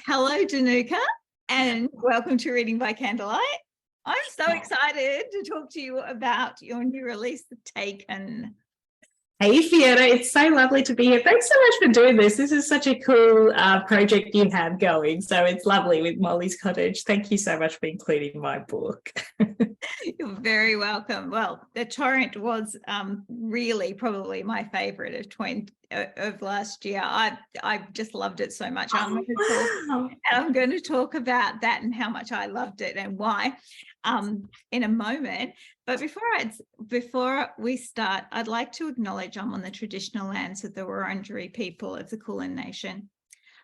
Hello, Dinuka, and welcome to Reading by Candlelight. I'm so excited to talk to you about your new release, Taken. Hey, Fiona, it's so lovely to be here. Thanks so much for doing this. This is such a cool project you have going. So it's lovely with Molly's Cottage. Thank you so much for including my book. You're very welcome. Well, The Torrent was really probably my favorite of last year. I just loved it so much. I'm going to talk about that and how much I loved it and why in a moment. But before we start, I'd like to acknowledge I'm on the traditional lands of the Wurundjeri people of the Kulin Nation.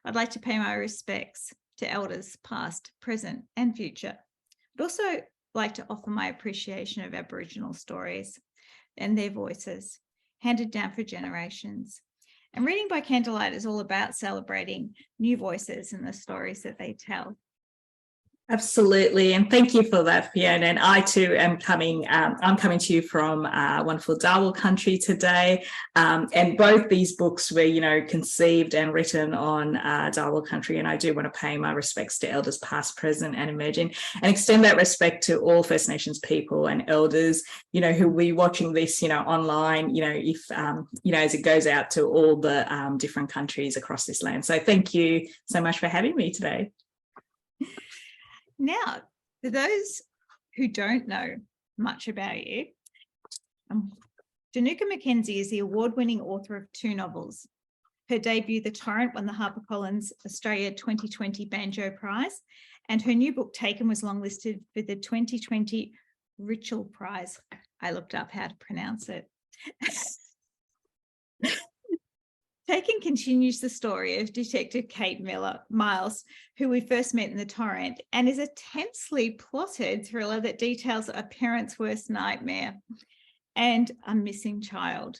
I'd like to pay my respects to elders past, present and future. I'd also like to offer my appreciation of Aboriginal stories and their voices handed down for generations. And Reading by Candlelight is all about celebrating new voices and the stories that they tell. Absolutely, and thank you for that, Fiona. And I too am coming. I'm coming to you from wonderful Darwin country today, and both these books were, conceived and written on Darwin country. And I do want to pay my respects to elders past, present, and emerging, and extend that respect to all First Nations people and elders, who will be watching this, online. If as it goes out to all the different countries across this land. So thank you so much for having me today. Now, for those who don't know much about you, Dinuka McKenzie is the award-winning author of 2 novels. Her debut, The Torrent, won the HarperCollins Australia 2020 Banjo Prize, and her new book, Taken, was longlisted for the 2020 Richel Prize. I looked up how to pronounce it. Taken continues the story of Detective Kate Miles, who we first met in The Torrent, and is a tensely plotted thriller that details a parent's worst nightmare and a missing child.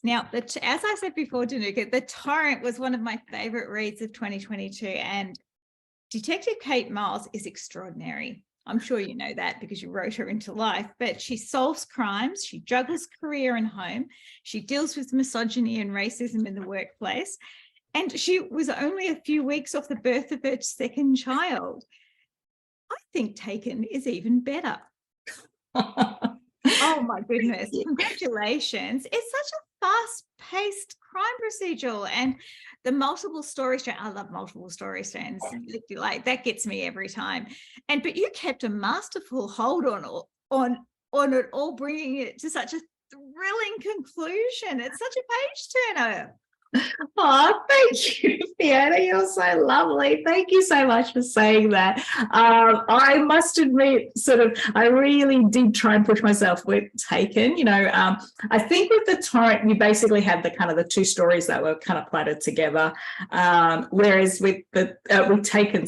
Now, as I said before, Dinuka, The Torrent was one of my favourite reads of 2022, and Detective Kate Miles is extraordinary. I'm sure you know that because you wrote her into life, but she solves crimes, she juggles career and home, she deals with misogyny and racism in the workplace, and she was only a few weeks off the birth of her 2nd child. I think Taken is even better. Oh my goodness, congratulations. It's such a fast-paced crime procedural, and the multiple story strand. I love multiple story strands. Like that gets me every time. But you kept a masterful hold on it all, bringing it to such a thrilling conclusion. It's such a page turner. Oh, thank you, Fiona. You're so lovely. Thank you so much for saying that. I must admit, I really did try and push myself with Taken. I think with The Torrent, you basically had the 2 stories that were kind of platted together. Whereas with Taken,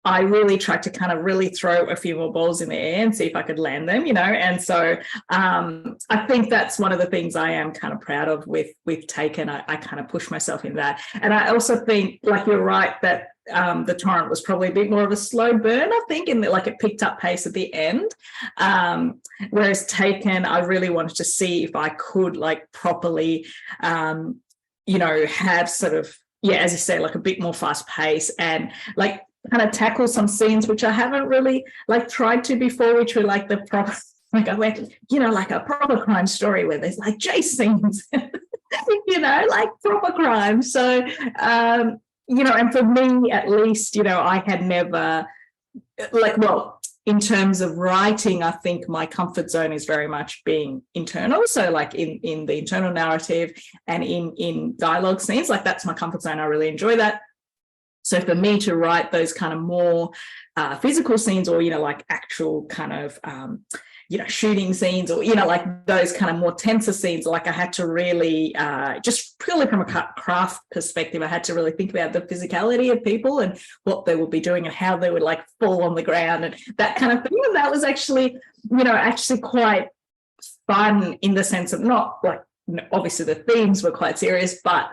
I really tried to really throw a few more balls in the air and see if I could land them, and so I think that's one of the things I am kind of proud of with Taken. I kind of pushed myself in that. And I also think, you're right, that The Torrent was probably a bit more of a slow burn, I think, in that it picked up pace at the end. Whereas Taken, I really wanted to see if I could properly, have as you say, a bit more fast pace and kind of tackle some scenes which I haven't really tried to before, which were the proper, I went, a proper crime story where there's chase scenes, proper crime. So, and for me at least, I had never, in terms of writing, I think my comfort zone is very much being internal. So in the internal narrative and in dialogue scenes, that's my comfort zone. I really enjoy that. So for me to write those kind of more physical scenes or, actual kind of, shooting scenes or, those kind of more tenser scenes, I had to really, just purely from a craft perspective, I had to really think about the physicality of people and what they would be doing and how they would fall on the ground and that kind of thing. And that was actually, actually quite fun in the sense of not obviously the themes were quite serious, but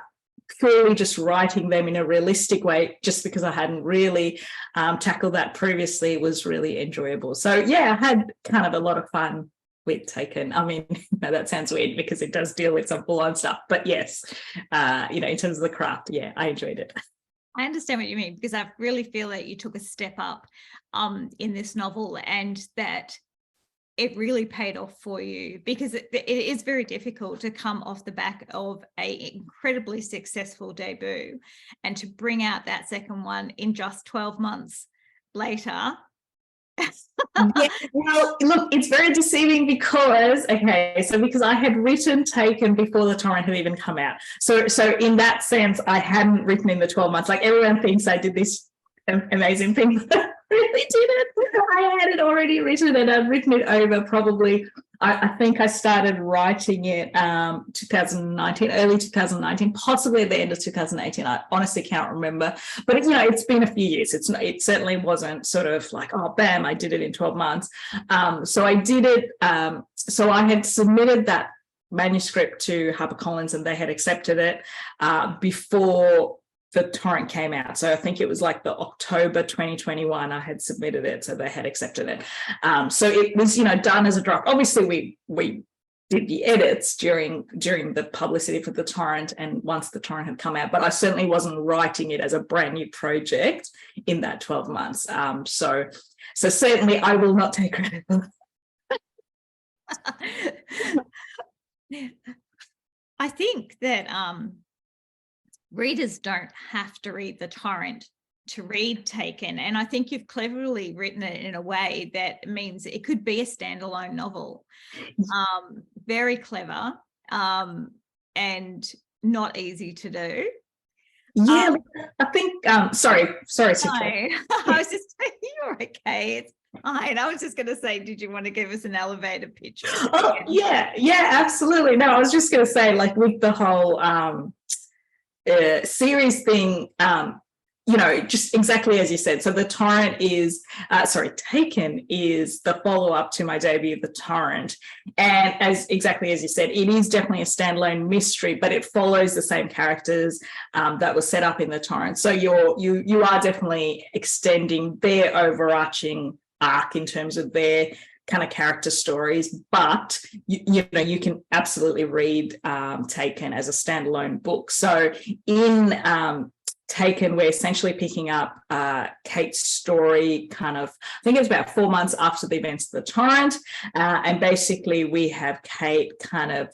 purely just writing them in a realistic way, just because I hadn't really tackled that previously, was really enjoyable. So yeah, I had kind of a lot of fun with Taken. I mean, that sounds weird because it does deal with some full-on stuff, but yes, in terms of the craft, yeah, I enjoyed it. I understand what you mean, because I really feel that you took a step up in this novel, and that it really paid off for you, because it is very difficult to come off the back of an incredibly successful debut and to bring out that second one in just 12 months later. Yeah, well, look, it's very deceiving because I had written Taken before the torrent had even come out. So in that sense, I hadn't written in the 12 months. Like, everyone thinks I did this amazing thing, but I really didn't. I had it already written, and I'd written it over probably. I think I started writing it 2019, early 2019, possibly at the end of 2018. I honestly can't remember, but it's been a few years. It certainly wasn't sort of like, oh, bam, I did it in 12 months. So I did it. So I had submitted that manuscript to HarperCollins, and they had accepted it before the torrent came out. So I think it was like the October 2021 I had submitted it, so they had accepted it. So it was done as a draft. Obviously we did the edits during the publicity for the torrent, and once the torrent had come out, but I certainly wasn't writing it as a brand new project in that 12 months. So certainly I will not take credit for that. I think that readers don't have to read the torrent to read Taken, and I think you've cleverly written it in a way that means it could be a standalone novel. Very clever, and not easy to do. Yeah, I think sorry No, I was just you're okay, it's fine. I was just going to say, did you want to give us an elevator pitch? Oh yeah, absolutely. No, I was just going to say, like, with the whole series thing, just exactly as you said. So the torrent is, Taken is the follow-up to my debut, The Torrent. And exactly as you said, it is definitely a standalone mystery, but it follows the same characters that were set up in The Torrent. So you are definitely extending their overarching arc in terms of their kind of character stories, but you can absolutely read Taken as a standalone book. So in Taken, we're essentially picking up Kate's story kind of, I think it was about 4 months after the events of the torrent, and basically we have Kate kind of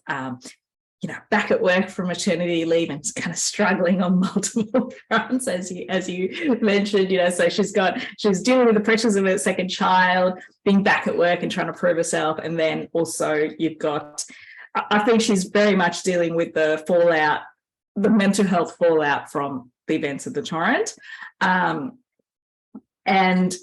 back at work from maternity leave and kind of struggling on multiple fronts, as you mentioned. So she's dealing with the pressures of her second child, being back at work and trying to prove herself, and then also you've got, I think she's very much dealing with the fallout, the mental health fallout from the events of the torrent. And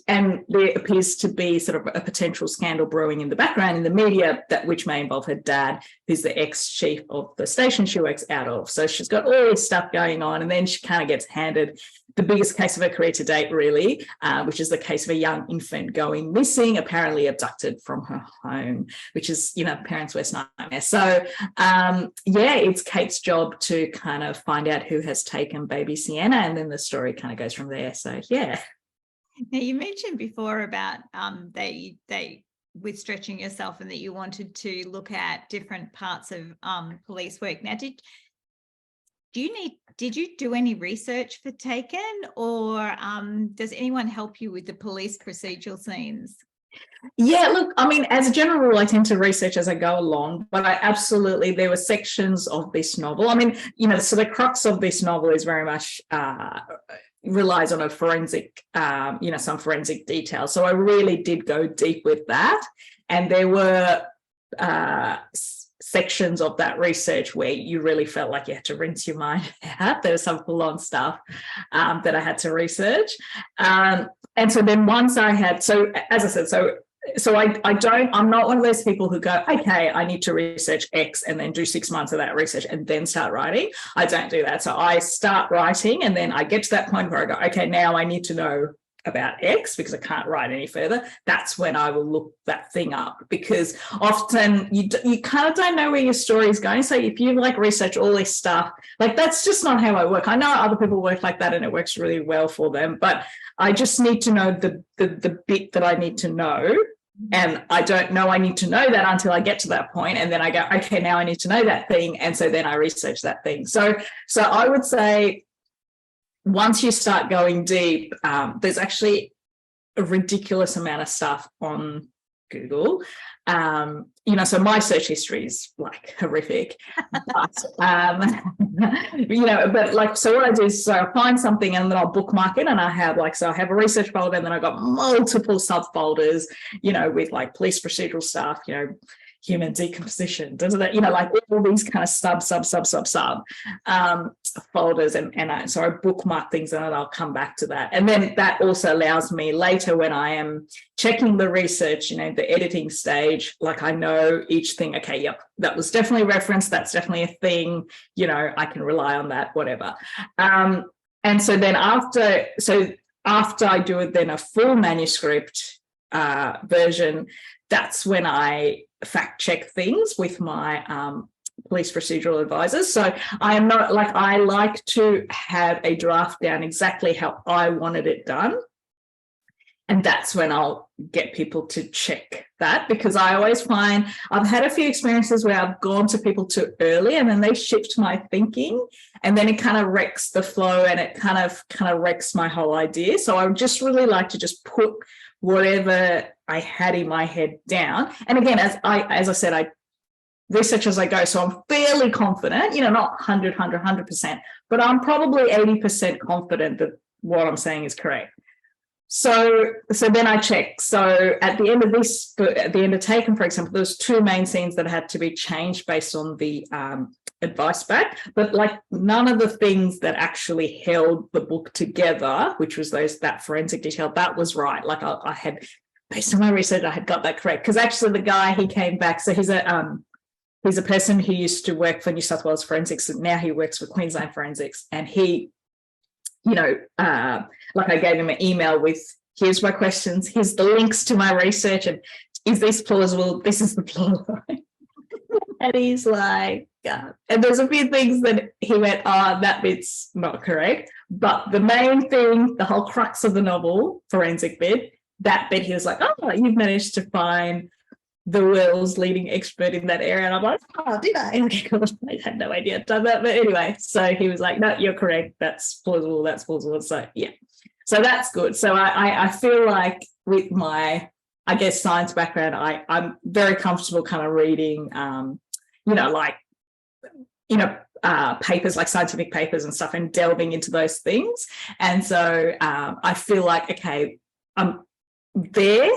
there appears to be sort of a potential scandal brewing in the background in the media, which may involve her dad, who's the ex-chief of the station she works out of. So she's got all this stuff going on, and then she kind of gets handed the biggest case of her career to date, really, which is the case of a young infant going missing, apparently abducted from her home, which is, parents' worst nightmare. So, it's Kate's job to kind of find out who has taken baby Sienna, and then the story kind of goes from there. So, yeah. Now, you mentioned before about they with stretching yourself, and that you wanted to look at different parts of police work. Now, did you do any research for Taken, or does anyone help you with the police procedural scenes? Yeah, look, I mean, as a general rule, I tend to research as I go along, but there were sections of this novel. I mean, so the crux of this novel is very much relies on a forensic, some forensic detail. So I really did go deep with that. And there were sections of that research where you really felt like you had to rinse your mind out. There was some full-on stuff that I had to research. And so then once I had, so as I said, I'm not one of those people who go, okay, I need to research X and then do 6 months of that research and then start writing. I don't do that. So I start writing, and then I get to that point where I go, okay, now I need to know about X because I can't write any further. That's when I will look that thing up, because often you kind of don't know where your story is going. So if you research all this stuff, that's just not how I work. I know other people work like that and it works really well for them, but I just need to know the bit that I need to know. And I don't know I need to know that until I get to that point, and then I go, okay, now I need to know that thing, and so then I research that thing. So I would say once you start going deep, there's actually a ridiculous amount of stuff on Google. So my search history is like horrific, but but like, so what I do is, so I find something and then I'll bookmark it, and I have a research folder, and then I've got multiple subfolders, with like police procedural stuff, human decomposition, like all these kind of sub folders, so I bookmark things, and then I'll come back to that. And then that also allows me later, when I am checking the research, the editing stage, like I know each thing, okay, yep, that was definitely referenced, that's definitely a thing, I can rely on that, whatever. And so then after I do it, then a full manuscript version, that's when I fact check things with my police procedural advisors. So I am not like, I like to have a draft down exactly how I wanted it done. And that's when I'll get people to check that, because I always find I've had a few experiences where I've gone to people too early and then they shift my thinking, and then it kind of wrecks the flow, and it kind of wrecks my whole idea. So I would just really like to just put whatever I had in my head down. And again, as I said, I research as I go. So I'm fairly confident, not 100%, but I'm probably 80% confident that what I'm saying is correct. So then I check. So at the end of Taken, for example, there was 2 main scenes that had to be changed based on the advice back, but like none of the things that actually held the book together, which was that forensic detail, that was right. Like I had, based on my research, I had got that correct, because actually the guy, he came back. So he's a person who used to work for New South Wales Forensics, and now he works for Queensland Forensics, and he, like I gave him an email with, here's my questions, here's the links to my research, and is this plausible? This is the plausible. And he's like, yeah. And there's a few things that he went, that bit's not correct. But the main thing, the whole crux of the novel, forensic bit, that bit, he was like, oh, you've managed to find the world's leading expert in that area. And I'm like, oh, did I? Okay, cool. I had no idea I'd done that. But anyway, so he was like, no, you're correct. That's plausible. That's plausible. So yeah. So that's good. So I feel like with my, I guess, science background, I'm very comfortable kind of reading, papers, like scientific papers and stuff, and delving into those things. And so I feel like, okay, I'm there,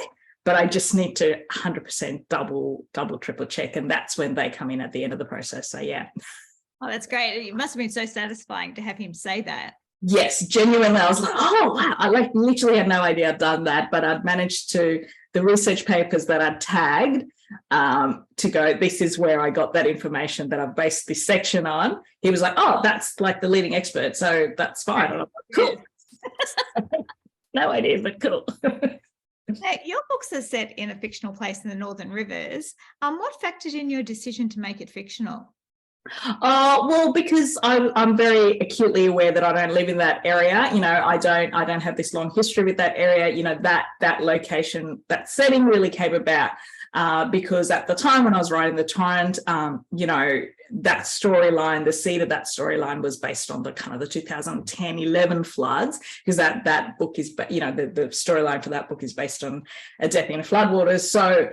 but I just need to 100% double, triple check. And that's when they come in at the end of the process. So, yeah. Oh, that's great. It must have been so satisfying to have him say that. Yes, genuinely. I was like, oh, wow. I literally had no idea I'd done that, but I'd managed to, the research papers that I'd tagged to go, this is where I got that information that I've based this section on. He was like, oh, that's like the leading expert. So that's fine. And I'm like, cool. No idea, but cool. Now, your books are set in a fictional place in the Northern Rivers. What factored in your decision to make it fictional? Well, because I'm very acutely aware that I don't live in that area. I don't have this long history with that area. That location, that setting really came about because at the time when I was writing The Torrent, that storyline, the seed of that storyline was based on the kind of the 2010-11 floods, because that book is, the storyline for that book is based on a death in floodwaters. So,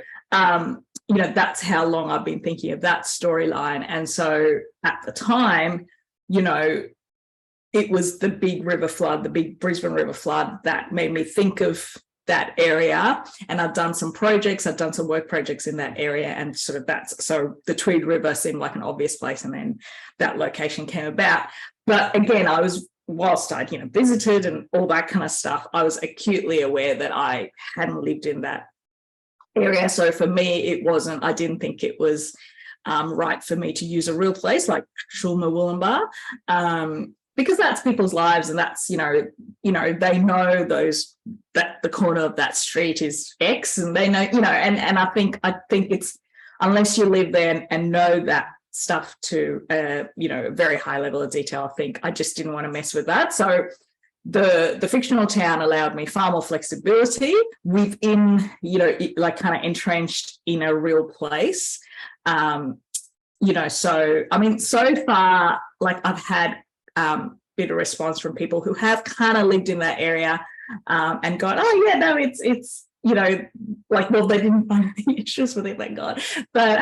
that's how long I've been thinking of that storyline. And so at the time, it was the big river flood, the big Brisbane River flood, that made me think of that area. And I've done some projects, I've done some work projects in that area, and sort of so the Tweed River seemed like an obvious place, and then that location came about. But again, whilst I'd, visited and all that kind of stuff, I was acutely aware that I hadn't lived in that area. So for me, I didn't think it was right for me to use a real place like actual Murwillumbah, because that's people's lives, and that's, they know that the corner of that street is X, and they know, and I think it's, unless you live there and know that stuff to a very high level of detail, I think I just didn't want to mess with that. So the fictional town allowed me far more flexibility within, like kind of entrenched in a real place. So, I mean, so far, like I've had, bit of response from people who have kind of lived in that area and gone, oh yeah, no, it's you know, like, well, they didn't find any issues with it, thank God. But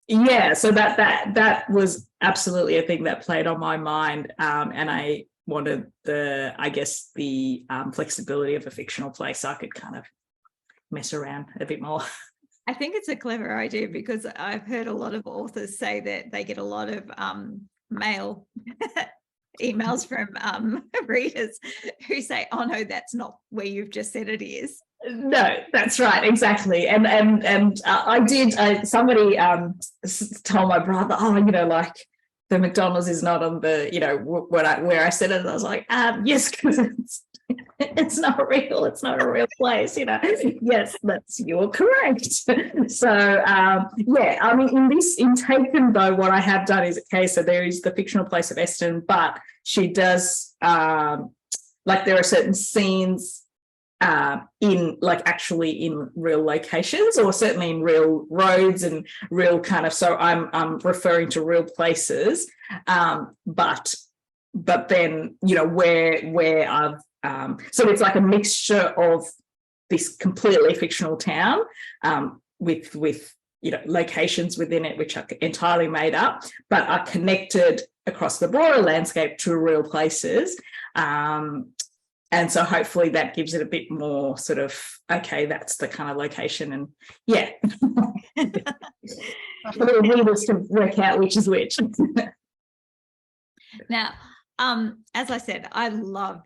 yeah, so that was absolutely a thing that played on my mind, and I wanted the flexibility of a fictional place so I could kind of mess around a bit more. I think it's a clever idea, because I've heard a lot of authors say that they get a lot of mail emails from readers who say, oh no, that's not where you've just said it is. No, that's right, exactly. And somebody told my brother, oh, you know, like the McDonald's is not on the, you know, where I said it. And I was like, yes, because it's not real. It's not a real place, you know. Yes, you're correct. So yeah, I mean, in Taken though, what I have done is, okay, so there is the fictional place of Eston, but she does like there are certain scenes in actually in real locations, or certainly in real roads and real kind of, so I'm referring to real places, but then, you know, where I've so it's like a mixture of this completely fictional town with you know, locations within it which are entirely made up but are connected across the broader landscape to real places. And so hopefully that gives it a bit more sort of, okay, that's the kind of location, and yeah. For the readers to work out which is which. Now, as I said, I love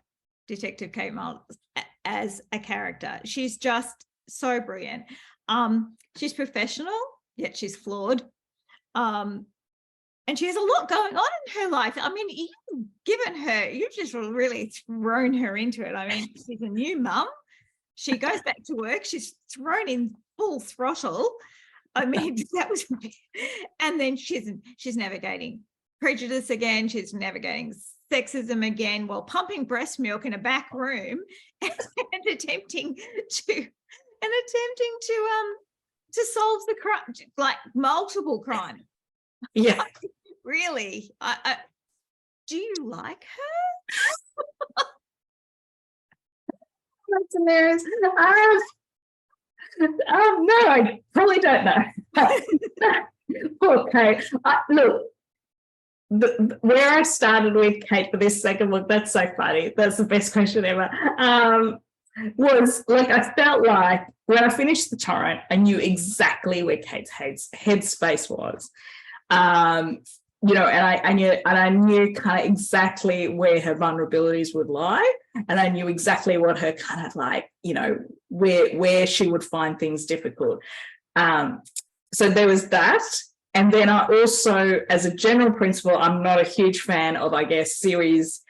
Detective Kate Miles as a character. She's just so brilliant. She's professional, yet she's flawed. And she has a lot going on in her life. I mean, you've just really thrown her into it. I mean, she's a new mum. She goes back to work. She's thrown in full throttle. I mean, that was, and then she's navigating prejudice again. She's navigating sexism again, while pumping breast milk in a back room and attempting to solve the crime, like multiple crimes. Yeah. Really? Do you like her? That's hilarious. No, I probably don't know. Okay, look, where I started with Kate for this second look, that's so funny. That's the best question ever. Was like, I felt like when I finished the torrent, I knew exactly where Kate's headspace was. You know, and I knew kind of exactly where her vulnerabilities would lie, and I knew exactly what her kind of like, you know, where she would find things difficult. So there was that. And then I also, as a general principle, I'm not a huge fan of, I guess, series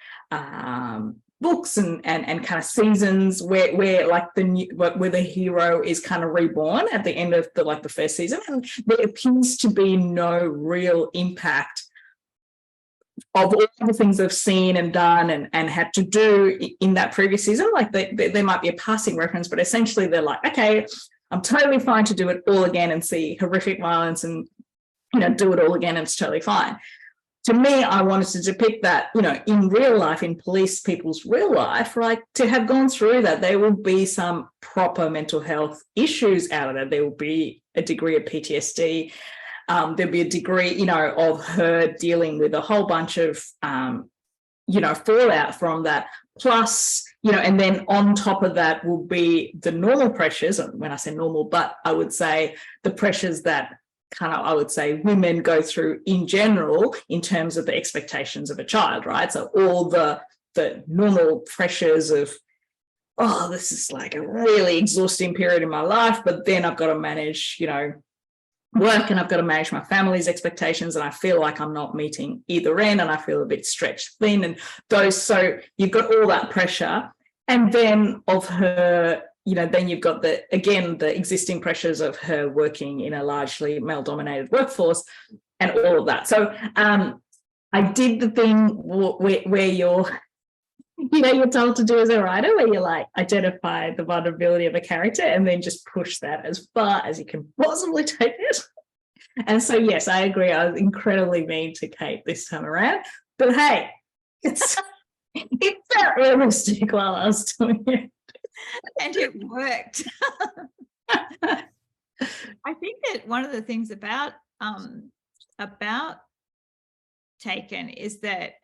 books and kind of seasons where like where the hero is kind of reborn at the end of the first season, and there appears to be no real impact of all the things they've seen and done and had to do in that previous season. Like there might be a passing reference, but essentially they're like, okay, I'm totally fine to do it all again and see horrific violence and, you know, do it all again and it's totally fine. To me, I wanted to depict that, you know, in real life, in police people's real life, right, to have gone through that, there will be some proper mental health issues out of it. There will be a degree of PTSD. There'll be a degree, you know, of her dealing with a whole bunch of, you know, fallout from that. Plus, you know, and then on top of that will be the normal pressures, when I say normal, but I would say the pressures that kind of, I would say, women go through in general in terms of the expectations of a child, right? So all the normal pressures of, oh, this is like a really exhausting period in my life, but then I've got to manage, you know, work, and I've got to manage my family's expectations, and I feel like I'm not meeting either end, and I feel a bit stretched thin, and those, so you've got all that pressure. And then of her, you know, then you've got the existing pressures of her working in a largely male-dominated workforce and all of that. So I did the thing where you're, you know, you're told to do as a writer, where you like identify the vulnerability of a character and then just push that as far as you can possibly take it. And so, yes, I agree. I was incredibly mean to Kate this time around. But hey, It felt realistic while I was doing it. And it worked. I think that one of the things about Taken is that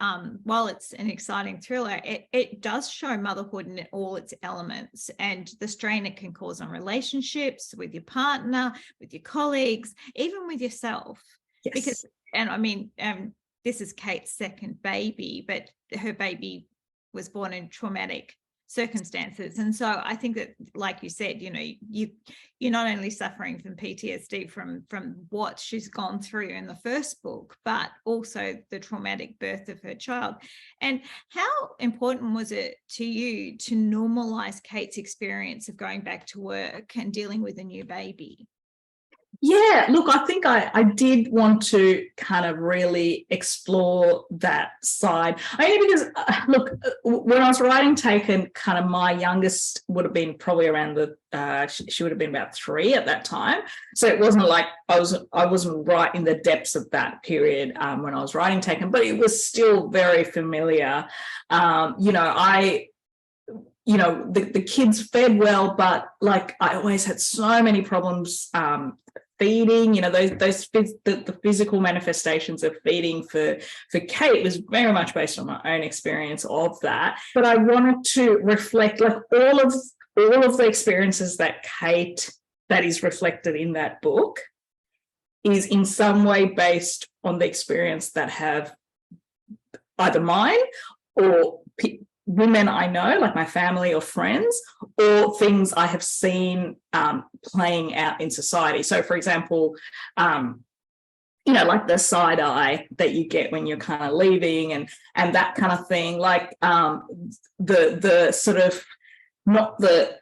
while it's an exciting thriller, it does show motherhood in all its elements and the strain it can cause on relationships with your partner, with your colleagues, even with yourself. Yes. Because, and I mean, this is Kate's second baby, but her baby was born in traumatic circumstances. And so I think that, like you said, you know, you're not only suffering from PTSD from what she's gone through in the first book, but also the traumatic birth of her child. And how important was it to you to normalize Kate's experience of going back to work and dealing with a new baby? Yeah, look, I think I did want to kind of really explore that side. Only because, look, when I was writing Taken, kind of my youngest would have been probably around she would have been about 3 at that time. So it wasn't like I wasn't right in the depths of that period when I was writing Taken, but it was still very familiar. The kids fed well, but like I always had so many problems feeding, the physical manifestations of feeding for Kate was very much based on my own experience of that. But I wanted to reflect like all of the experiences that is reflected in that book is in some way based on the experience that have either mine or women I know, like my family or friends, or things I have seen playing out in society. So, for example, like the side eye that you get when you're kind of leaving and that kind of thing, like the sort of not the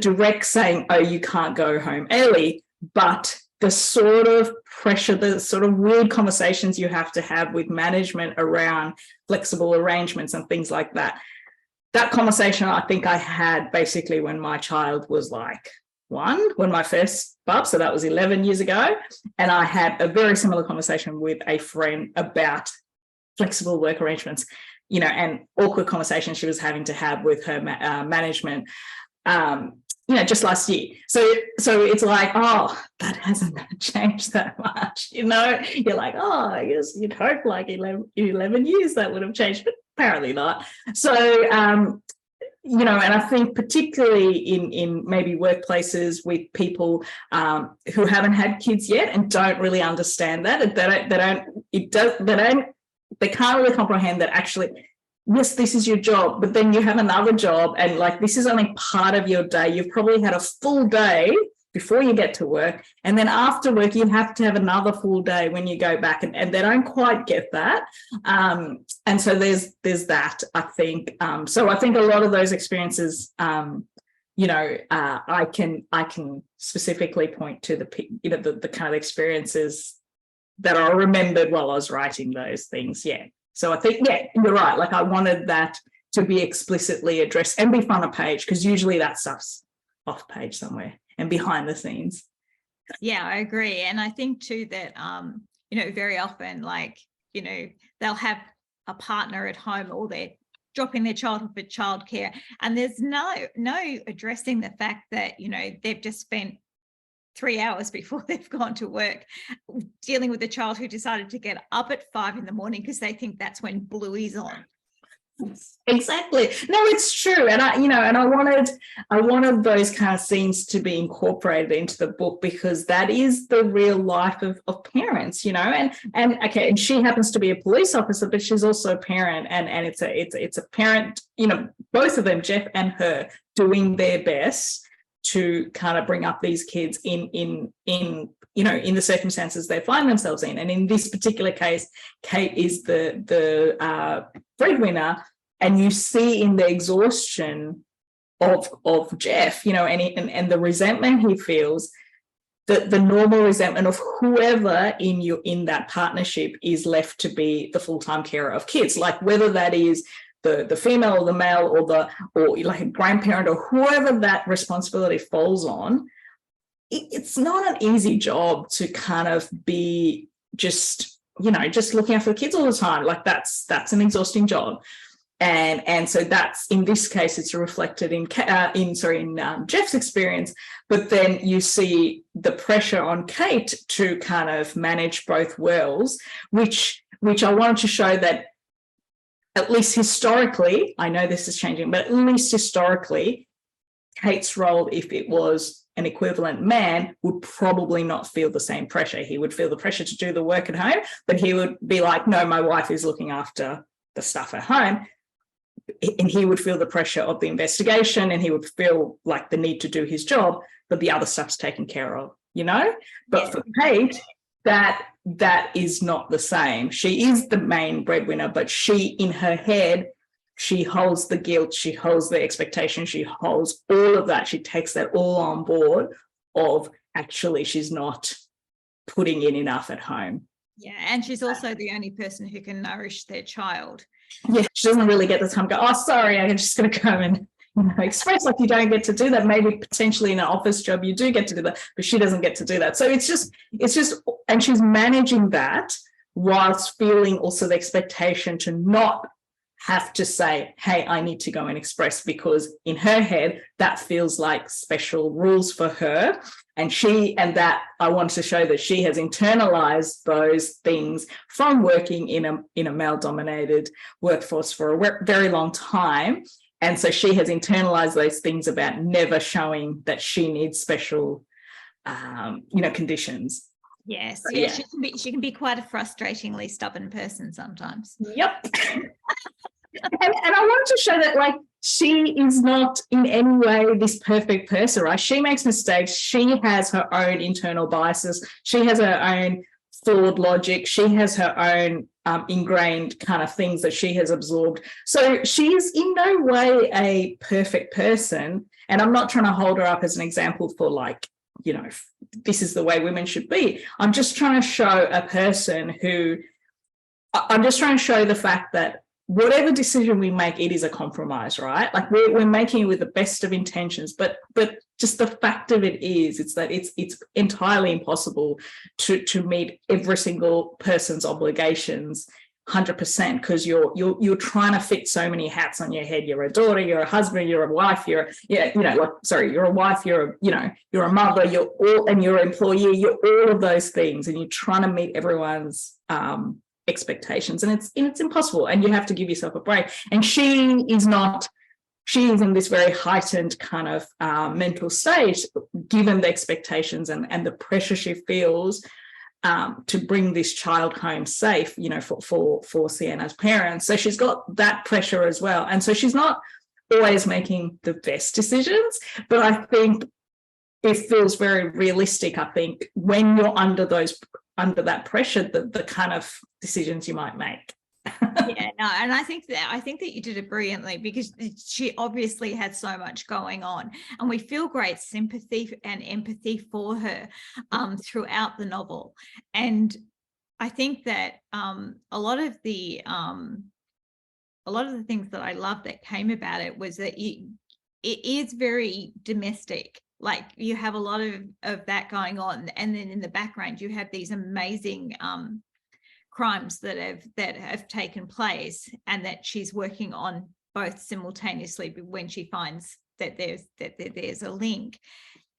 direct saying, oh, you can't go home early, but the sort of pressure, the sort of weird conversations you have to have with management around flexible arrangements and things like that. That conversation I think I had basically when my child was like 1, when my first bub, so that was 11 years ago. And I had a very similar conversation with a friend about flexible work arrangements, and awkward conversations she was having to have with her management. Just last year. So it's like, oh, that hasn't changed that much. You're like, oh, I guess you'd hope like 11 years that would have changed, but apparently not. So, and I think particularly in maybe workplaces with people who haven't had kids yet and don't really understand that, they can't really comprehend that actually, yes, this is your job, but then you have another job and like this is only part of your day. You've probably had a full day before you get to work. And then after work, you have to have another full day when you go back and they don't quite get that. And so there's that, I think. So I think a lot of those experiences, I can specifically point to the kind of experiences that I remembered while I was writing those things. Yeah. So I think, yeah, you're right. Like I wanted that to be explicitly addressed and be front of page because usually that stuff's off page somewhere and behind the scenes. Yeah, I agree. And I think too that, very often they'll have a partner at home or they're dropping their child off at childcare and there's no addressing the fact that, they've just spent 3 hours before they've gone to work dealing with a child who decided to get up at 5 a.m. because they think that's when Bluey's on. Exactly. No, it's true. And I wanted those kind of scenes to be incorporated into the book because that is the real life of parents, and she happens to be a police officer, but she's also a parent and it's a parent, both of them, Jeff and her, doing their best to kind of bring up these kids in the circumstances they find themselves in. And in this particular case, Kate is the breadwinner, and you see in the exhaustion of Jeff, and the resentment he feels, the normal resentment of whoever in that partnership is left to be the full-time carer of kids, like whether that is the female or the male or like a grandparent or whoever that responsibility falls on. It's not an easy job to kind of be just just looking after the kids all the time. Like that's an exhausting job. And so that's, in this case, it's reflected in Jeff's experience, but then you see the pressure on Kate to kind of manage both worlds, which I wanted to show that at least historically, I know this is changing, but at least historically, Kate's role, if it was an equivalent man, would probably not feel the same pressure. He would feel the pressure to do the work at home, but he would be like, no, my wife is looking after the stuff at home. And he would feel the pressure of the investigation, and he would feel like the need to do his job, but the other stuff's taken care of, But for Kate, that is not the same. She is the main breadwinner, but she, in her head, she holds the guilt, she holds the expectation, she holds all of that. She takes that all on board of actually she's not putting in enough at home. Yeah, and she's also the only person who can nourish their child. Yeah, she doesn't really get the time to go, oh, sorry, I'm just going to come and express. Like, you don't get to do that. Maybe potentially in an office job you do get to do that, but she doesn't get to do that. So it's just, and she's managing that whilst feeling also the expectation to not have to say, hey, I need to go and express, because in her head that feels like special rules for her. And that I want to show that she has internalized those things from working in a male-dominated workforce for a very long time. And so she has internalized those things about never showing that she needs special, conditions. Yes, yeah. She can be quite a frustratingly stubborn person sometimes. Yep. And I wanted to show that, like, she is not in any way this perfect person, right? She makes mistakes. She has her own internal biases. She has her own flawed logic. She has her own ingrained kind of things that she has absorbed. So she is in no way a perfect person. And I'm not trying to hold her up as an example for, like, this is the way women should be. I'm just trying to show a person I'm just trying to show the fact that whatever decision we make, it is a compromise, right? Like, we're making it with the best of intentions, but just the fact of it is, it's that it's entirely impossible to meet every single person's obligations 100%, because you're trying to fit so many hats on your head. You're a daughter, you're a husband, you're a wife, you're a wife, you're a mother, you're an employee, you're all of those things, and you're trying to meet everyone's expectations, and it's impossible, and you have to give yourself a break. And she is in this very heightened kind of mental state, given the expectations and the pressure she feels to bring this child home safe, for Sienna's parents. So she's got that pressure as well, and so she's not always making the best decisions, but I think it feels very realistic. I think when you're under that pressure, the kind of decisions you might make. Yeah, no, and I think that you did it brilliantly, because she obviously had so much going on, and we feel great sympathy and empathy for her throughout the novel. And I think that a lot of the things that I love that came about it was that it is very domestic. Like, you have a lot of that going on, and then in the background you have these amazing crimes that have taken place, and that she's working on both simultaneously when she finds that there's a link.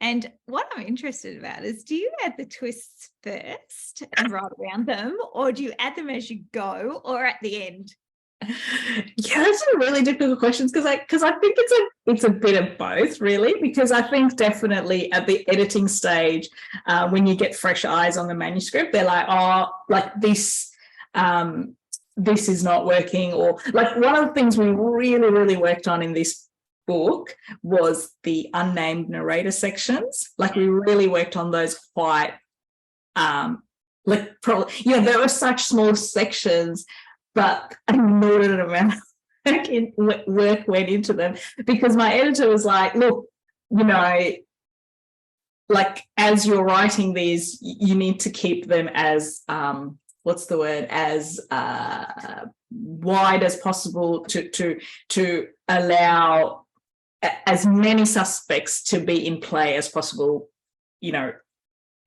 And what I'm interested about is, do you add the twists first and write around them, or do you add them as you go, or at the end? Yeah, those are really difficult questions, because I think it's a bit of both, really, because I think definitely at the editing stage, when you get fresh eyes on the manuscript, they're like, oh, like this is not working. Or, like, one of the things we really, really worked on in this book was the unnamed narrator sections. Like, we really worked on those quite, there were such small sections, but an inordinate amount of work went into them, because my editor was like, look, like, as you're writing these, you need to keep them as as wide as possible to allow as many suspects to be in play as possible,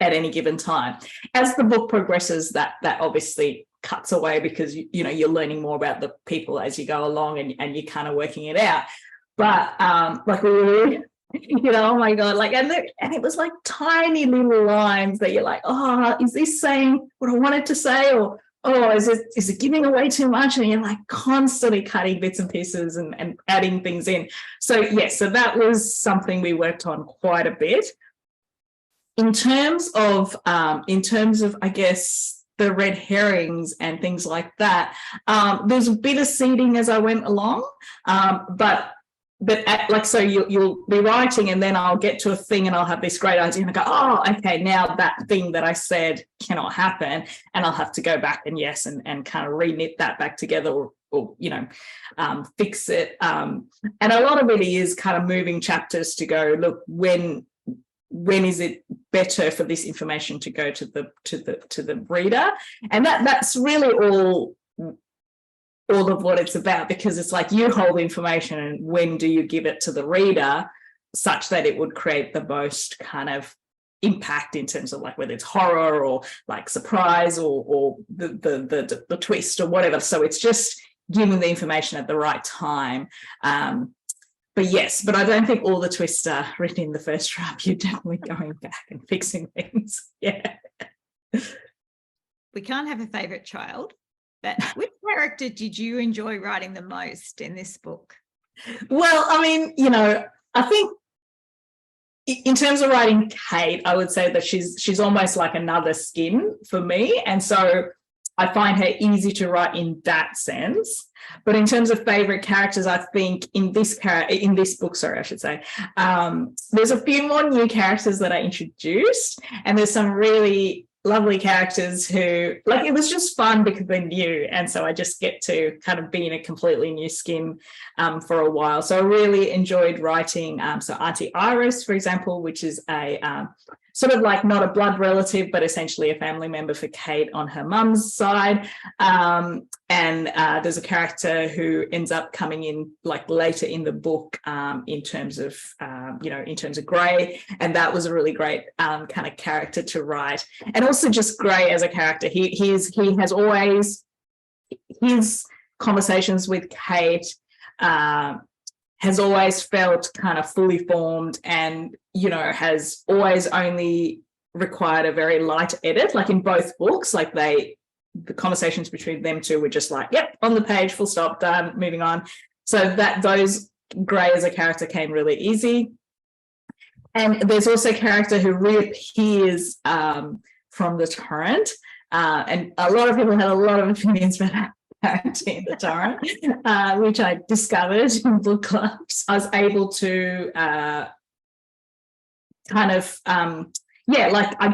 at any given time. As the book progresses, that obviously cuts away, because you know you're learning more about the people as you go along, and you're kind of working it out. But like we were, oh my god, like, and it was like tiny little lines that you're like, oh, is this saying what I wanted to say, or oh, is it giving away too much? And you're like constantly cutting bits and pieces and adding things in. So yes, so that was something we worked on quite a bit. In terms of I guess the red herrings and things like that, there's a bit of seeding as I went along, but so you'll be writing, and then I'll get to a thing and I'll have this great idea and I go, oh, okay, now that thing that I said cannot happen, and I'll have to go back and and kind of re-knit that back together, or fix it. And a lot of it is kind of moving chapters to go, look, when is it better for this information to go to the reader? And that's really all of what it's about, because it's like you hold information, and when do you give it to the reader such that it would create the most kind of impact in terms of like whether it's horror or like surprise or the twist or whatever. So it's just giving the information at the right time. But yes, but I don't think all the twists are written in the first draft. You're definitely going back and fixing things. Yeah. We can't have a favourite child, but which character did you enjoy writing the most in this book? Well, I mean, I think in terms of writing Kate, I would say that she's almost like another skin for me. And so I find her easy to write in that sense. But in terms of favourite characters, I think in this book, I should say, there's a few more new characters that I introduced, and there's some really lovely characters who, like, it was just fun because they're new, and so I just get to kind of be in a completely new skin for a while. So I really enjoyed writing so Auntie Iris, for example, which is a sort of like not a blood relative, but essentially a family member for Kate on her mum's side. And there's a character who ends up coming in like later in the book in terms of Gray. And that was a really great kind of character to write. And also just Gray as a character. He has always, his conversations with Kate has always felt kind of fully formed, and has always only required a very light edit. Like in both books, like the conversations between them two were just like, yep, on the page, full stop, done, moving on. So that those Gray as a character came really easy. And there's also a character who reappears from the Torrent, and a lot of people had a lot of opinions about that character in the Torrent, which I discovered in book clubs. I was able to I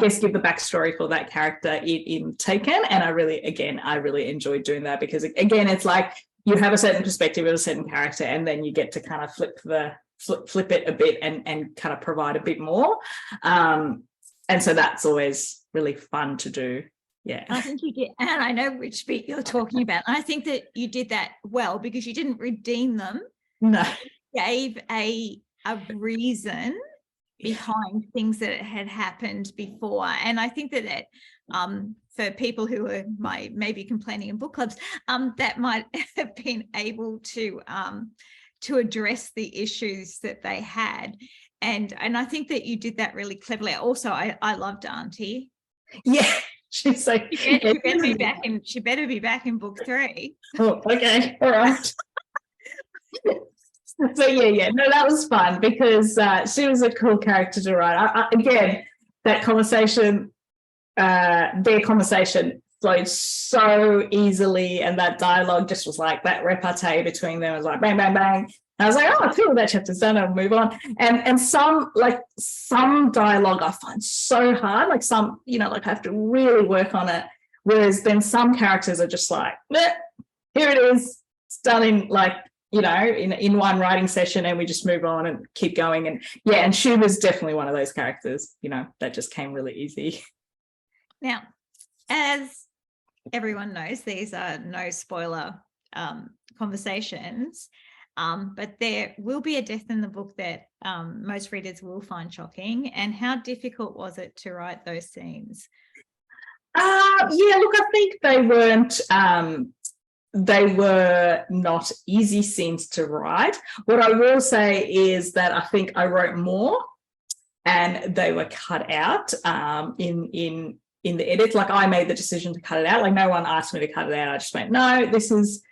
guess give the backstory for that character in Taken, and I really enjoyed doing that, because again, it's like you have a certain perspective of a certain character, and then you get to kind of flip it a bit and kind of provide a bit more, and so that's always really fun to do. Yeah, I think you did, and I know which bit you're talking about. I think that you did that well, because you didn't redeem them. No, you gave a reason behind things that had happened before. And I think that for people who are maybe complaining in book clubs, that might have been able to address the issues that they had. And I think that you did that really cleverly. Also, I loved Auntie. Yeah, she's like, she better be back in book 3. Oh, okay, all right. So yeah, no, that was fun, because she was a cool character to write. Again, that conversation, their conversation flowed so easily, and that dialogue just was like that repartee between them was like bang, bang, bang. And I was like, oh, I feel that chapter's done, I'll move on. And some dialogue I find so hard, like some, like I have to really work on it. Whereas then some characters are just like, here it is, it's done in like, in one writing session, and we just move on and keep going. And yeah, and she was definitely one of those characters, that just came really easy. Now, as everyone knows, these are no spoiler conversations. but there will be a death in the book that most readers will find shocking. And how difficult was it to write those scenes? Yeah, look, I think they were not easy scenes to write. What I will say is that I think I wrote more and they were cut out in the edit. Like, I made the decision to cut it out. Like, no one asked me to cut it out. I just went, no, this is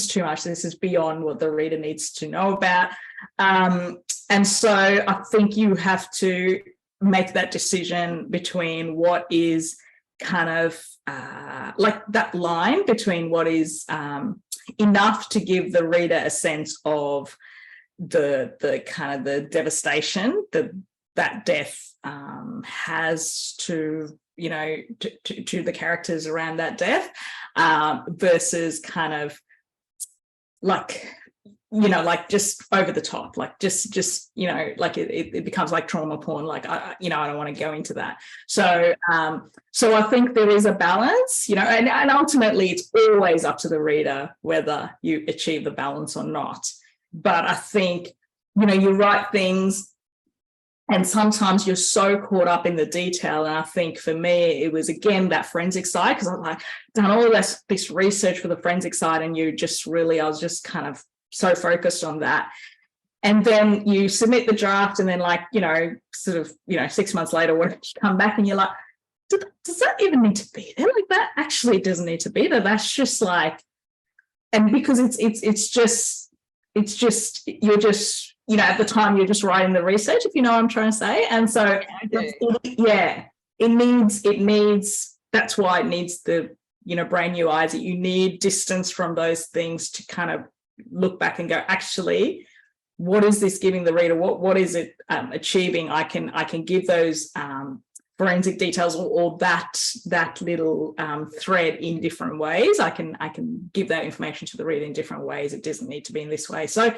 too much. This is beyond what the reader needs to know about. And so I think you have to make that decision between what is kind of like that line between what is enough to give the reader a sense of the kind of the devastation that death has to, you know, to the characters around that death, versus kind of like, you know, like just over the top, like just you know, like it becomes like trauma porn. Like, I don't want to go into that. So I think there is a balance, you know, and ultimately it's always up to the reader whether you achieve the balance or not. But I think, you know, you write things and sometimes you're so caught up in the detail. And I think for me, it was, again, that forensic side, because I've like done all this research for the forensic side, and I was just kind of so focused on that. And then you submit the draft, and then, like, you know, sort of, you know, 6 months later, when you come back and you're like, does that even need to be there? Like, that actually doesn't need to be there. That's just like, and because it's just you're just, you know, at the time you're just writing the research, if you know what I'm trying to say. And so yeah, it needs that's why it needs the, you know, brand new eyes. That you need distance from those things to kind of look back and go, actually, what is this giving the reader? What is it achieving? I can give those forensic details or that little thread in different ways. I can give that information to the reader in different ways. It doesn't need to be in this way. So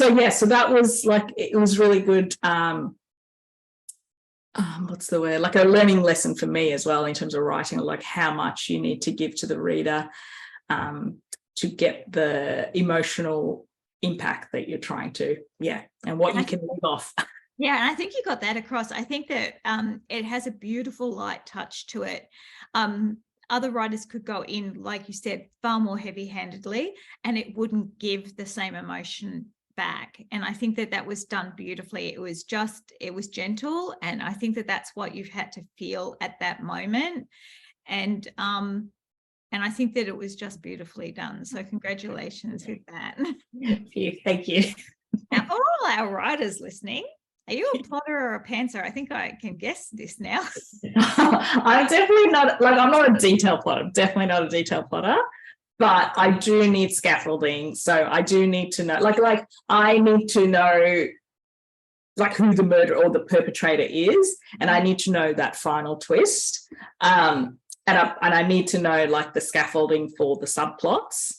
yeah, so that was like, it was really good. What's the word? Like a learning lesson for me as well, in terms of writing, like how much you need to give to the reader to get the emotional impact that you're trying to, and what you can leave off. Yeah, and I think you got that across. I think that it has a beautiful light touch to it. Other writers could go in, like you said, far more heavy-handedly, and it wouldn't give the same emotion back. And I think that was done beautifully. It was gentle, and I think that that's what you've had to feel at that moment. And I think that it was just beautifully done. So congratulations with that. Thank you. Now, for all our writers listening, are you a plotter or a pantser? I think I can guess this now. I'm definitely not, like, I'm not a detail plotter. Definitely not a detail plotter. But I do need scaffolding. So I do need to know, like I need to know, like, who the murderer or the perpetrator is, and I need to know that final twist. And I need to know, like, the scaffolding for the subplots.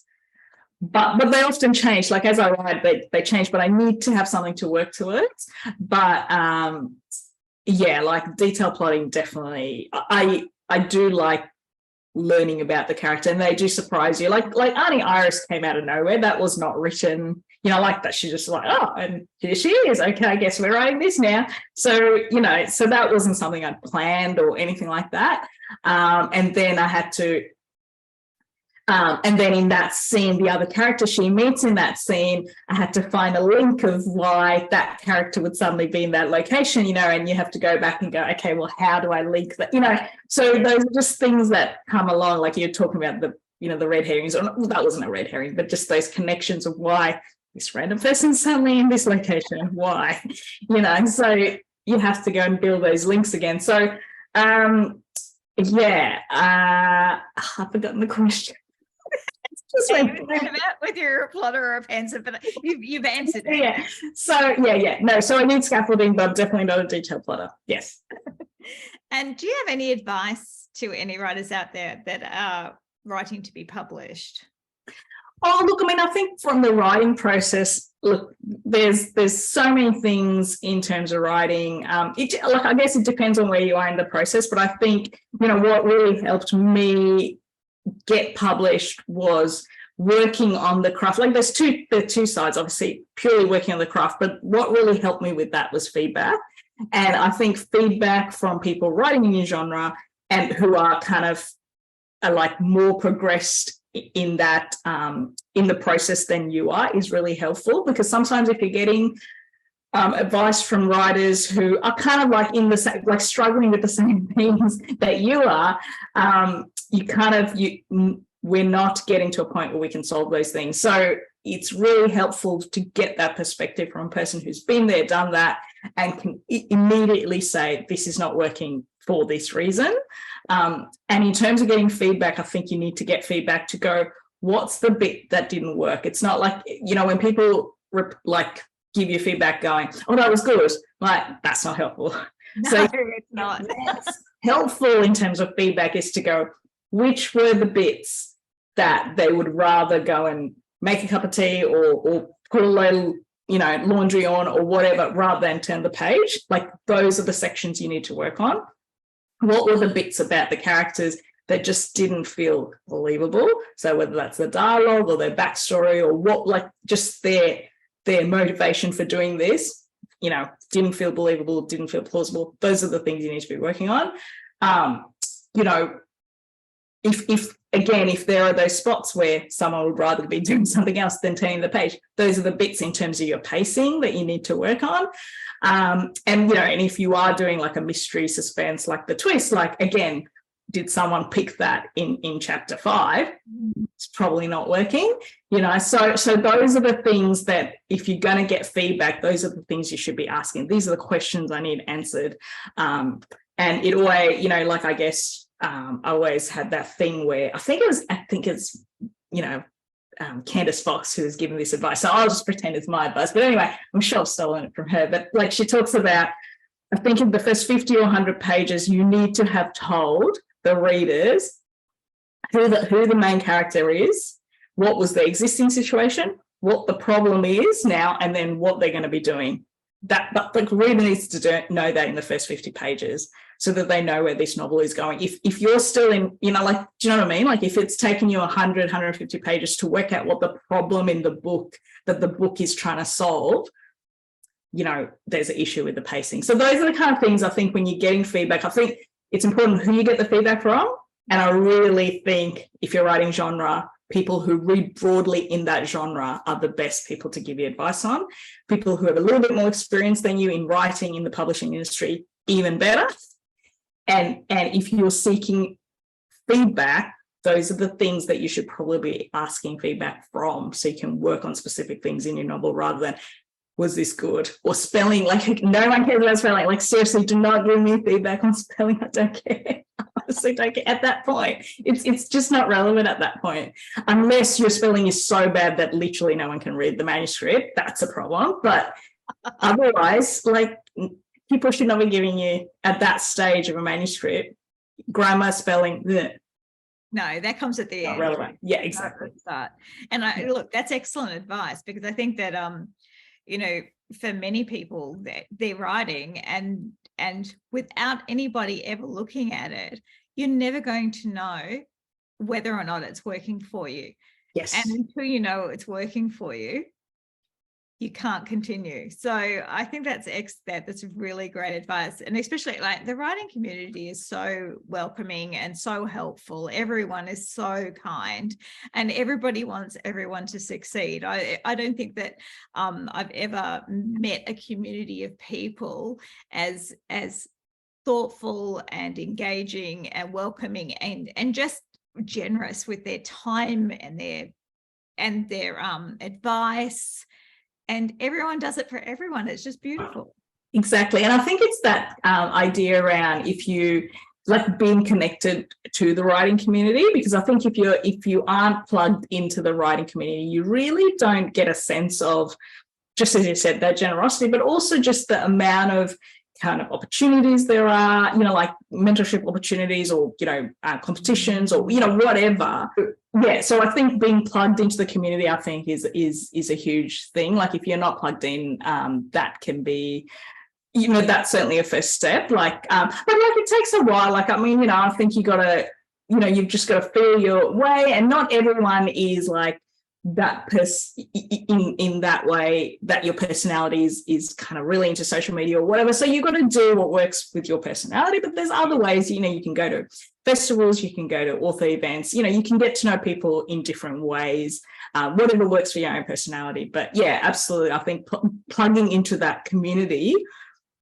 But they often change. Like, as I write, they change. But I need to have something to work towards. But yeah, like detail plotting, definitely. I do like learning about the character, and they do surprise you. Like Auntie Iris came out of nowhere. That was not written, you know, like that. She's just like, oh, and here she is. Okay, I guess we're writing this now. So, you know, so that wasn't something I'd planned or anything like that. And then I had to, and then in that scene, the other character she meets in that scene, I had to find a link of why that character would suddenly be in that location, you know, and you have to go back and go, okay, well, how do I link that, you know? So those are just things that come along, like you're talking about the, you know, the red herrings, or well, that wasn't a red herring, but just those connections of why this random person's suddenly in this location, why, you know, and so you have to go and build those links again. So, yeah, I've forgotten the question. With your plotter or a pantser, but you've answered it. Yeah. So no. So I need scaffolding, but I'm definitely not a detail plotter. Yes. And do you have any advice to any writers out there that are writing to be published? Oh, look, I mean, I think from the writing process, look, there's so many things in terms of writing. I guess it depends on where you are in the process, but I think, you know, what really helped me get published was working on the craft. Like there are two sides, obviously purely working on the craft, but what really helped me with that was feedback. And I think feedback from people writing in your genre and who are kind of like more progressed in that in the process than you are is really helpful, because sometimes if you're getting advice from writers who are kind of like in the same, like struggling with the same things that you are, we're not getting to a point where we can solve those things. So it's really helpful to get that perspective from a person who's been there, done that, and can immediately say, this is not working for this reason. And in terms of getting feedback, I think you need to get feedback to go, what's the bit that didn't work? It's not like, when people give you feedback going, oh, that was good, like that's not helpful. No, so it's not. Helpful in terms of feedback is to go, which were the bits that they would rather go and make a cup of tea or put a load, laundry on or whatever, rather than turn the page. Like those are the sections you need to work on. What were the bits about the characters that just didn't feel believable? So whether that's the dialogue or their backstory or what, like just their motivation for doing this, didn't feel believable, didn't feel plausible. Those are the things you need to be working on. If there are those spots where someone would rather be doing something else than turning the page, those are the bits in terms of your pacing that you need to work on. And if you are doing like a mystery suspense, like the twist, like again, did someone pick that in chapter 5? It's probably not working, so those are the things that if you're going to get feedback, those are the things you should be asking. These are the questions I need answered. And it always, I guess I always had that thing where I think it's Candace Fox who has given this advice, so I'll just pretend it's my advice, but anyway, I'm sure I've stolen it from her, but like she talks about, I think in the first 50 or 100 pages you need to have told the readers who the main character is, what was the existing situation, what the problem is now, and then what they're going to be doing. But the reader needs to know that in the first 50 pages so that they know where this novel is going. If you're still in, do you know what I mean? Like if it's taking you 150 pages to work out what the problem in the book that the book is trying to solve, there's an issue with the pacing. So those are the kind of things I think when you're getting feedback, I think it's important who you get the feedback from. And I really think if you're writing genre, people who read broadly in that genre are the best people to give you advice on. People who have a little bit more experience than you in writing in the publishing industry, even better. And if you're seeking feedback, those are the things that you should probably be asking feedback from, so you can work on specific things in your novel rather than, was this good? Or spelling, like no one cares about spelling. Like seriously, do not give me feedback on spelling. I don't care. I honestly don't care. At that point, it's just not relevant at that point. Unless your spelling is so bad that literally no one can read the manuscript, that's a problem. But otherwise, like people should not be giving you at that stage of a manuscript grammar, spelling. Bleh. No, that comes at the end. Relevant. Yeah, exactly. And look, that's excellent advice, because I think that for many people that they're writing and without anybody ever looking at it, you're never going to know whether or not it's working for you. Yes. And until you know it's working for you, you can't continue. So I think that's really great advice. And especially like the writing community is so welcoming and so helpful. Everyone is so kind and everybody wants everyone to succeed. I don't think that I've ever met a community of people as thoughtful and engaging and welcoming and just generous with their time and their advice. And everyone does it for everyone. It's just beautiful. Exactly. And I think it's that idea around if you like being connected to the writing community, because I think if you aren't plugged into the writing community, you really don't get a sense of, just as you said, that generosity, but also just the amount of kind of opportunities there are, like mentorship opportunities or, competitions or, whatever. Yeah. So I think being plugged into the community, I think is a huge thing. Like if you're not plugged in, that can be, that's certainly a first step. But it takes a while. I think you got to, you've just got to feel your way, and not everyone is like that person in that way, that your personality is kind of really into social media or whatever. So you've got to do what works with your personality, but there's other ways. You can go to festivals, you can go to author events, you can get to know people in different ways, whatever works for your own personality. But yeah, absolutely, I think plugging into that community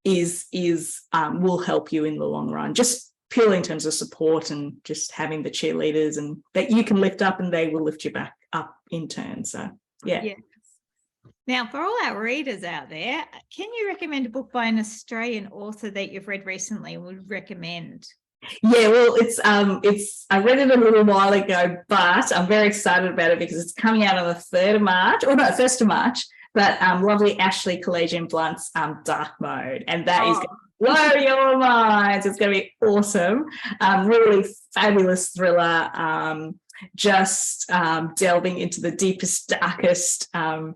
is will help you in the long run, just purely in terms of support and just having the cheerleaders and that you can lift up and they will lift you back up in turn. So yeah. Yes. Now, for all our readers out there, can you recommend a book by an Australian author that you've read recently and would recommend? Yeah, well, it's I read it a little while ago, but I'm very excited about it because it's coming out on the 3rd of March, or no, 1st of March. But lovely Ashley Collegian Blunt's Dark Mode, and that is going to blow your minds. It's going to be awesome. Really fabulous thriller. Just delving into the deepest, darkest kind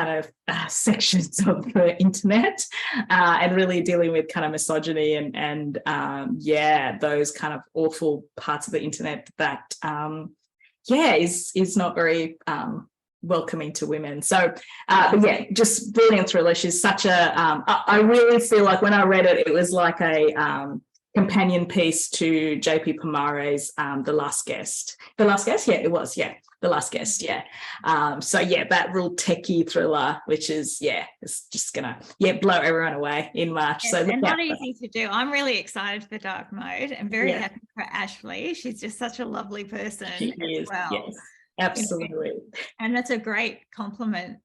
of sections of the internet, and really dealing with kind of misogyny and those kind of awful parts of the internet that is not very welcoming to women. So but yeah, just brilliant thriller. She's such a I really feel like when I read it, it was like a companion piece to JP Pomare's The Last Guest. The Last Guest? Yeah, it was. Yeah, The Last Guest. Yeah. So yeah, that real techie thriller, which is, it's just gonna blow everyone away in March. Yes, so and not easy to do. I'm really excited for Dark Mode and very happy for Ashley. She's just such a lovely person. She is. Well. Yes, absolutely. And that's a great compliment,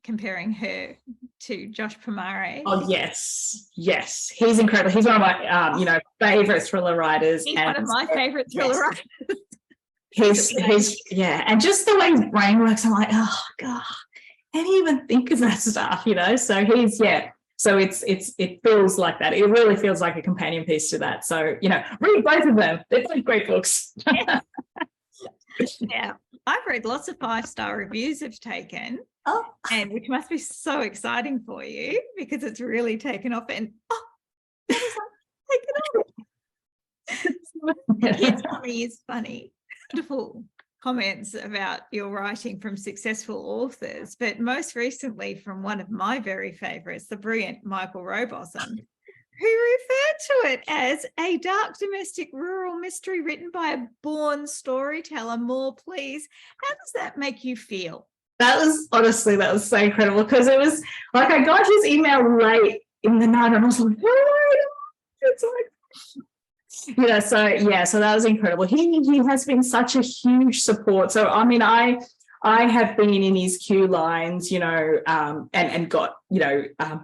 comparing her to Josh Pomare. Oh yes, he's incredible. He's one of my favorite thriller writers. He's one of my favorite thriller writers. He's and just the way his brain works, I'm like, oh god, how do you even think of that stuff? So he's so it feels like that. It really feels like a companion piece to that. So read both of them. They're both great books. Yeah, I've read lots of 5-star reviews have taken. And which must be so exciting for you because it's really taken off. And taken off. It's funny. Wonderful comments about your writing from successful authors, but most recently from one of my very favorites, the brilliant Michael Robotham, who referred to it as a dark domestic rural mystery written by a born storyteller. More, please. How does that make you feel? That was so incredible because it was like I got his email late in the night and I was like, oh, it's like, so that was incredible. He has been such a huge support. So I mean, I have been in his queue lines, and got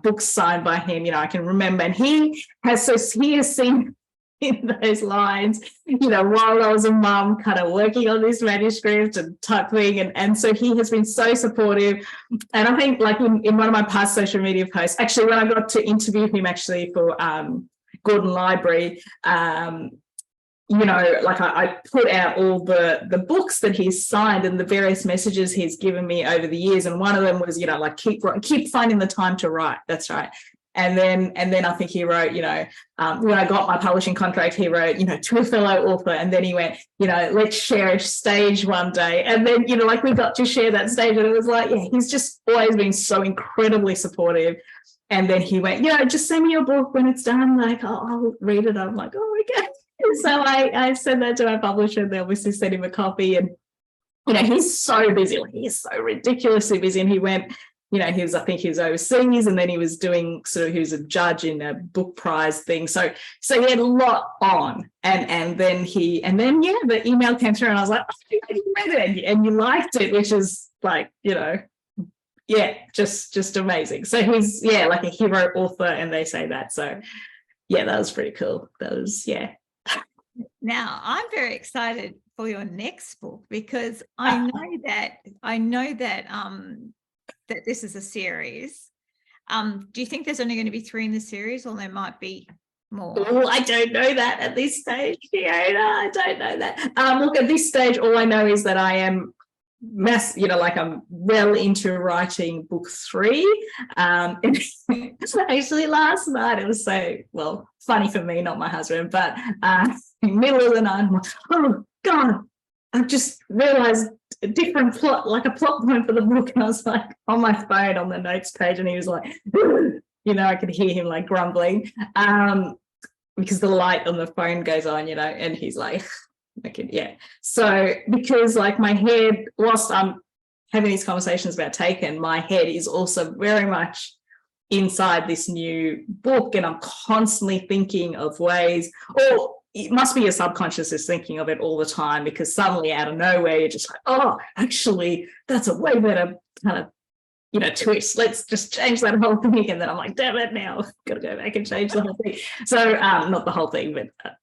books signed by him. I can remember, and he has seen in those lines, while I was a mum kind of working on this manuscript and typing, and so he has been so supportive. And I think like in one of my past social media posts, actually when I got to interview him actually for Gordon Library, I put out all the books that he's signed and the various messages he's given me over the years, and one of them was keep finding the time to write. That's right. And then I think he wrote, when I got my publishing contract, he wrote, to a fellow author. And then he went, let's share a stage one day. And then, we got to share that stage. And it was like, he's just always been so incredibly supportive. And then he went, just send me your book when it's done. Like, I'll read it. I'm like, oh, okay. So I sent that to my publisher. And they obviously sent him a copy. And, he's so busy. He's so ridiculously busy. And he went, I think he was overseas, and then he was doing he was a judge in a book prize thing. So he had a lot on, and then the email came through, and I was like, oh, you read it and you liked it, which is like, just amazing. So he's like a hero author, and they say that. So that was pretty cool. That was Now I'm very excited for your next book because I know that this is a series. Do you think there's only going to be 3 in the series, or there might be more? Oh, I don't know that at this stage, Fiona. I don't know that. Look, at this stage, all I know is that I am I'm well into writing book 3. Actually last night it was so funny for me, not my husband, but in the middle of the night, I'm like, oh God, I've just realized a different plot, like a plot point for the book. And I was like on my phone on the notes page, and he was like, you know, I could hear him like grumbling because the light on the phone goes on, you know, and he's like, okay, yeah. So because like my head, whilst I'm having these conversations about Taken, my head is also very much inside this new book, and I'm constantly thinking of ways, or it must be your subconscious is thinking of it all the time, because suddenly out of nowhere you're just like, oh, actually that's a way better kind of, you know, twist, let's just change that whole thing. And then I'm like, damn it, now I've got to go back and change the whole thing. So not the whole thing, but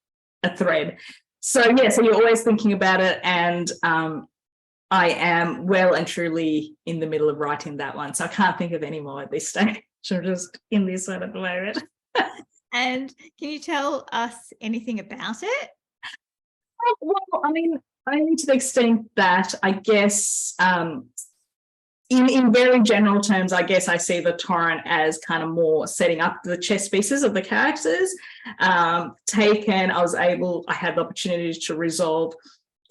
a thread. So yeah, so you're always thinking about it, and I am well and truly in the middle of writing that one, so I can't think of any more at this stage. I'm just in this one at the moment. And can you tell us anything about it? Well, I mean, only to the extent that I guess in very general terms, I guess I see the torrent as kind of more setting up the chess pieces of the characters. Taken, I had the opportunity to resolve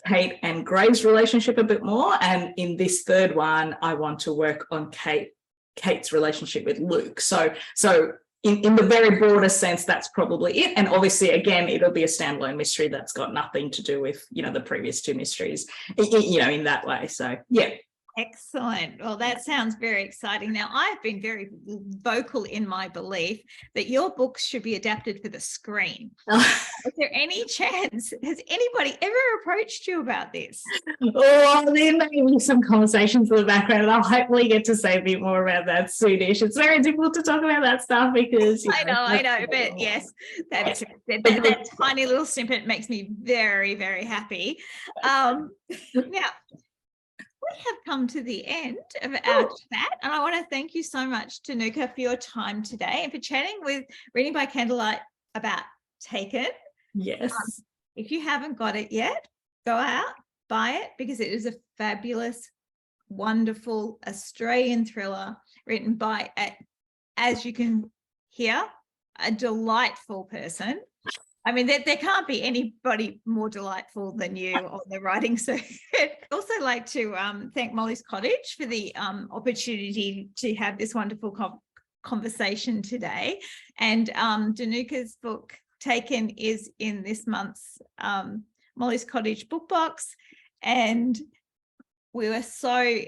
Kate and Grave's relationship a bit more. And in this third one, I want to work on Kate's relationship with Luke. So in the very broader sense, that's probably it. And obviously, again, it'll be a standalone mystery that's got nothing to do with, you know, the previous two mysteries, you know, in that way. So, yeah. Excellent. Well, that sounds very exciting. Now, I've been very vocal in my belief that your books should be adapted for the screen. Is there any chance, has anybody ever approached you about this? Oh, there may be some conversations in the background, and I'll hopefully get to say a bit more about that soonish. It's very difficult to talk about that stuff because I know, but yes, that tiny little snippet makes me very, very happy. Now, we have come to the end of our chat, and I want to thank you so much, Dinuka, for your time today and for chatting with Reading by Candlelight about Taken. Yes. If you haven't got it yet, go out, buy it, because it is a fabulous, wonderful Australian thriller written by, as you can hear, a delightful person. I mean, there can't be anybody more delightful than you on the writing circuit. I'd also like to thank Molly's Cottage for the opportunity to have this wonderful conversation today. And Dinuka's book, Taken, is in this month's Molly's Cottage book box. And we were so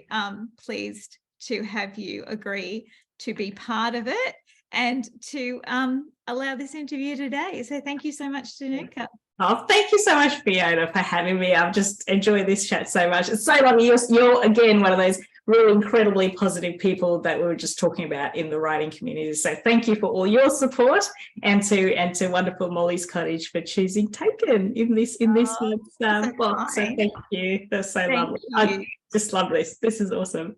pleased to have you agree to be part of it and to allow this interview today. So thank you so much, Dinuka. Oh, thank you so much, Fiona, for having me. I've just enjoyed this chat so much. It's so lovely. You're again, one of those really incredibly positive people that we were just talking about in the writing community. So thank you for all your support, and to wonderful Molly's Cottage for choosing Taken in this box. So thank you. That's so lovely. I just love this. This is awesome.